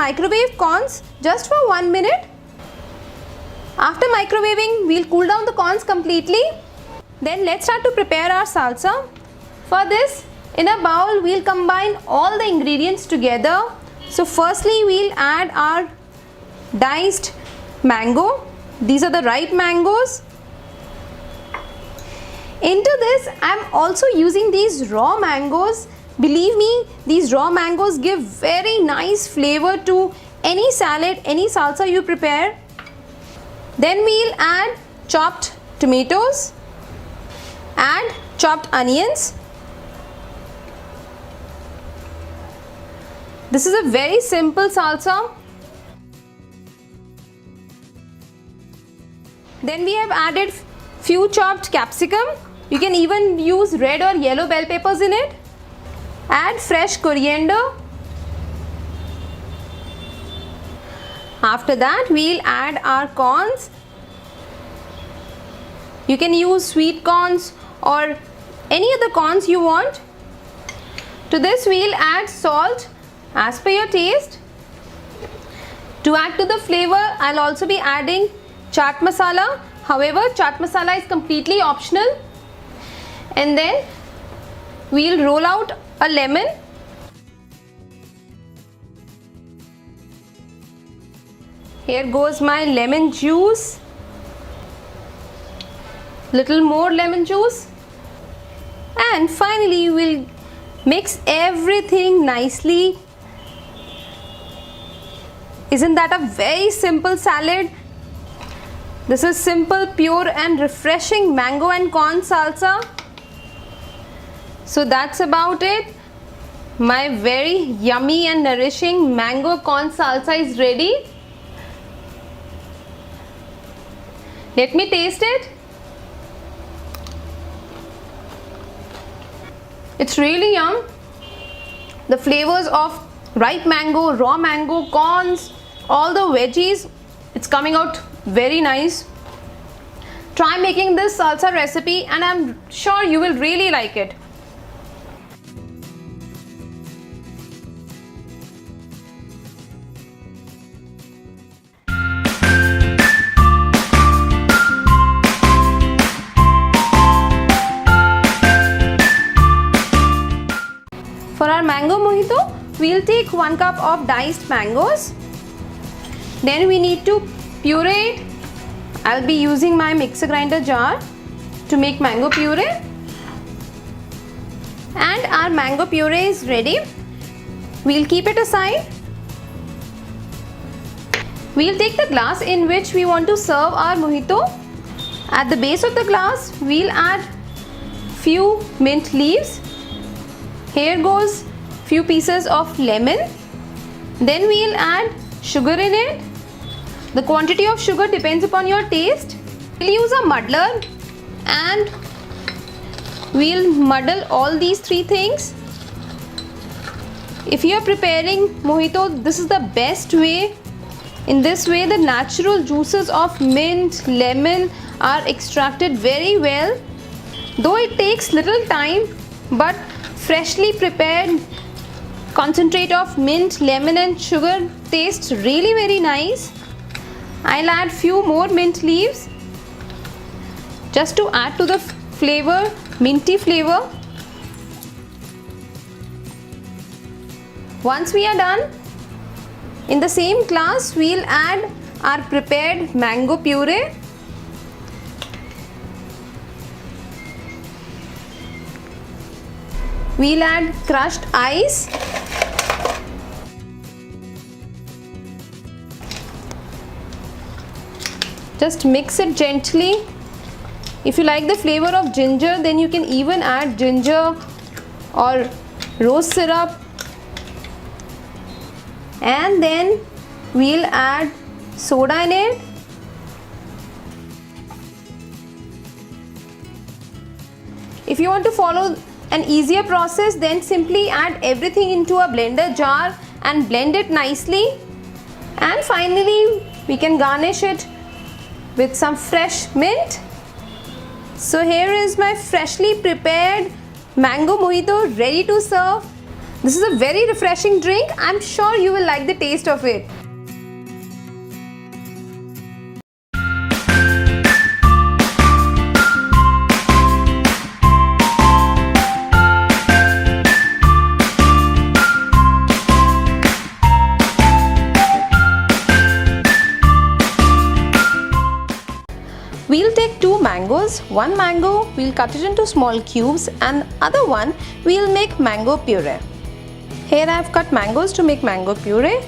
microwave corns just for 1 minute. After microwaving, we'll cool down the corns completely. Then let's start to prepare our salsa. For this, in a bowl, we'll combine all the ingredients together. So firstly, we'll add our diced mango. These are the ripe mangoes. Into this, I'm also using these raw mangoes. Believe me, these raw mangoes give very nice flavor to any salad, any salsa you prepare. Then we'll add chopped tomatoes, add chopped onions. This is a very simple salsa. Then we have added few chopped capsicum. You can even use red or yellow bell peppers in it. Add fresh coriander. After that, we'll add our corns. You can use sweet corns or any other corns you want. To this, we'll add salt as per your taste. To add to the flavor, I'll also be adding chaat masala. However, chaat masala is completely optional. And then we'll roll out a lemon. Here goes my lemon juice. Little more lemon juice. And finally, we'll mix everything nicely. Isn't that a very simple salad? This is simple, pure and refreshing mango and corn salsa. So that's about it. My very yummy and nourishing mango corn salsa is ready. Let me taste it. It's really yum. The flavors of ripe mango, raw mango, corns, all the veggies, it's coming out very nice. Try making this salsa recipe and I'm sure you will really like it. For our mango mojito, we'll take 1 cup of diced mangoes. Then we need to puree it. I'll be using my mixer grinder jar to make mango puree. And our mango puree is ready. We'll keep it aside. We'll take the glass in which we want to serve our mojito. At the base of the glass, we'll add few mint leaves. Here goes few pieces of lemon. Then we'll add sugar in it. The quantity of sugar depends upon your taste. We'll use a muddler and we'll muddle all these 3 things. If you are preparing mojito, this is the best way. In this way, the natural juices of mint, lemon are extracted very well. Though it takes little time, but freshly prepared concentrate of mint, lemon and sugar tastes really very nice. I'll add few more mint leaves just to add to the flavor, minty flavor. Once we are done, in the same glass we'll add our prepared mango puree. We'll add crushed ice. Just mix it gently. If you like the flavor of ginger, then you can even add ginger or rose syrup. And then we'll add soda in it. If you want to follow an easier process, then simply add everything into a blender jar and blend it nicely. And finally, we can garnish it with some fresh mint. So here is my freshly prepared mango mojito ready to serve. This is a very refreshing drink. I'm sure you will like the taste of it. We'll take 2 mangoes. One mango we'll cut it into small cubes and other one we'll make mango puree. Here I have cut mangoes to make mango puree.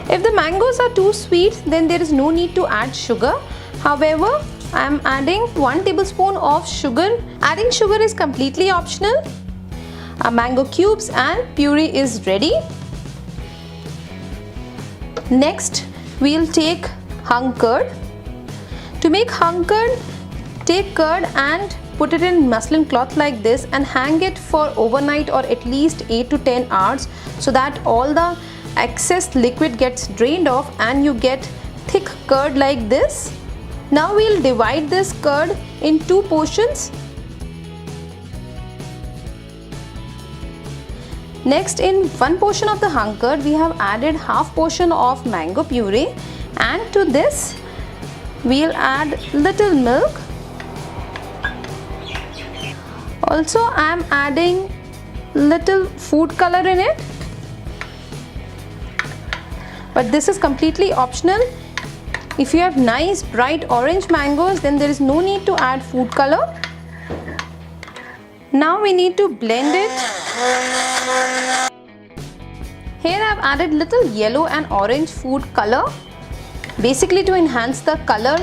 If the mangoes are too sweet, then there is no need to add sugar. However, I am adding 1 tablespoon of sugar. Adding sugar is completely optional. Our mango cubes and puree is ready. Next, we'll take hung curd. To make hung curd, take curd and put it in muslin cloth like this and hang it for overnight or at least 8 to 10 hours so that all the excess liquid gets drained off and you get thick curd like this. Now we'll divide this curd in 2 portions. Next, in 1 portion of the hung curd, we have added half portion of mango puree, and to this we'll add little milk. Also, I am adding little food color in it, but this is completely optional. If you have nice bright orange mangoes, then there is no need to add food color. Now we need to blend it. Here I have added little yellow and orange food color, basically to enhance the color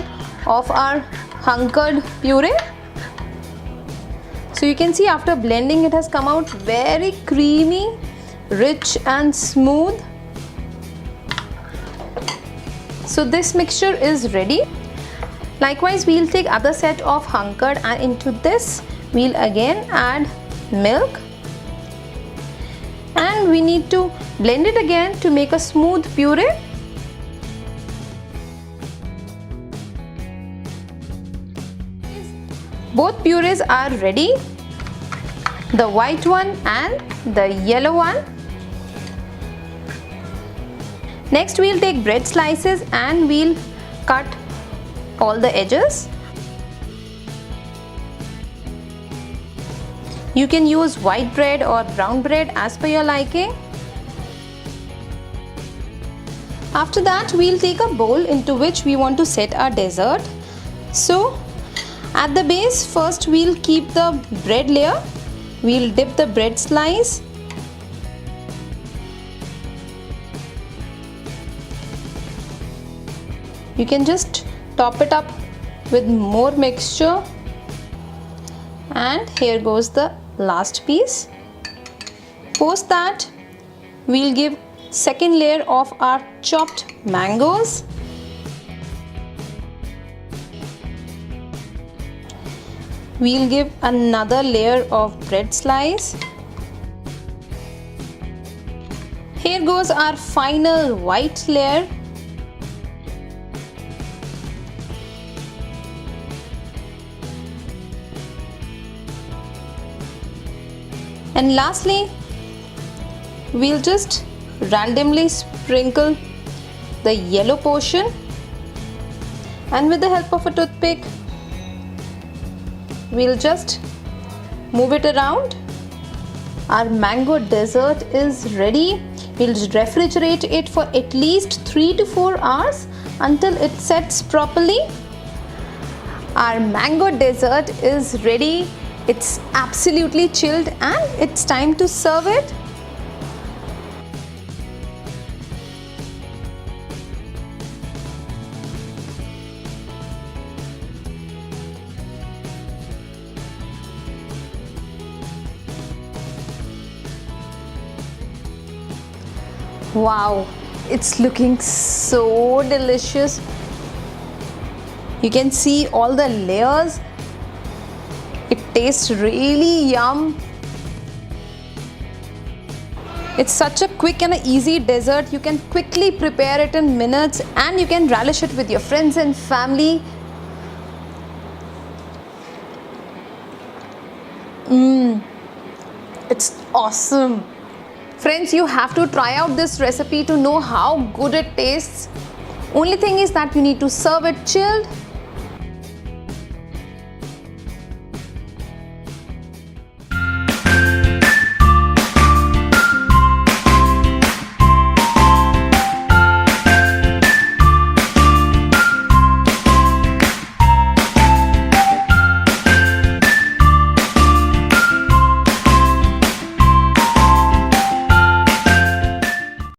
of our hung curd puree. So you can see after blending it has come out very creamy, rich and smooth. So this mixture is ready. Likewise, we'll take other set of hung curd and into this we'll again add milk. And we need to blend it again to make a smooth puree. Both purees are ready, the white one and the yellow one. Next, we'll take bread slices and we'll cut all the edges. You can use white bread or brown bread as per your liking. After that, we'll take a bowl into which we want to set our dessert. So, at the base, first we'll keep the bread layer. We'll dip the bread slice. You can just top it up with more mixture. And here goes the last piece. Post that, we'll give second layer of our chopped mangoes. We'll give another layer of bread slice. Here goes our final white layer. And lastly, we'll just randomly sprinkle the yellow portion, and with the help of a toothpick, we'll just move it around. Our mango dessert is ready. We'll refrigerate it for at least 3 to 4 hours until it sets properly. Our mango dessert is ready. It's absolutely chilled and it's time to serve it. Wow, it's looking so delicious. You can see all the layers. It tastes really yum. It's such a quick and easy dessert. You can quickly prepare it in minutes and you can relish it with your friends and family. It's awesome. Friends, you have to try out this recipe to know how good it tastes. Only thing is that you need to serve it chilled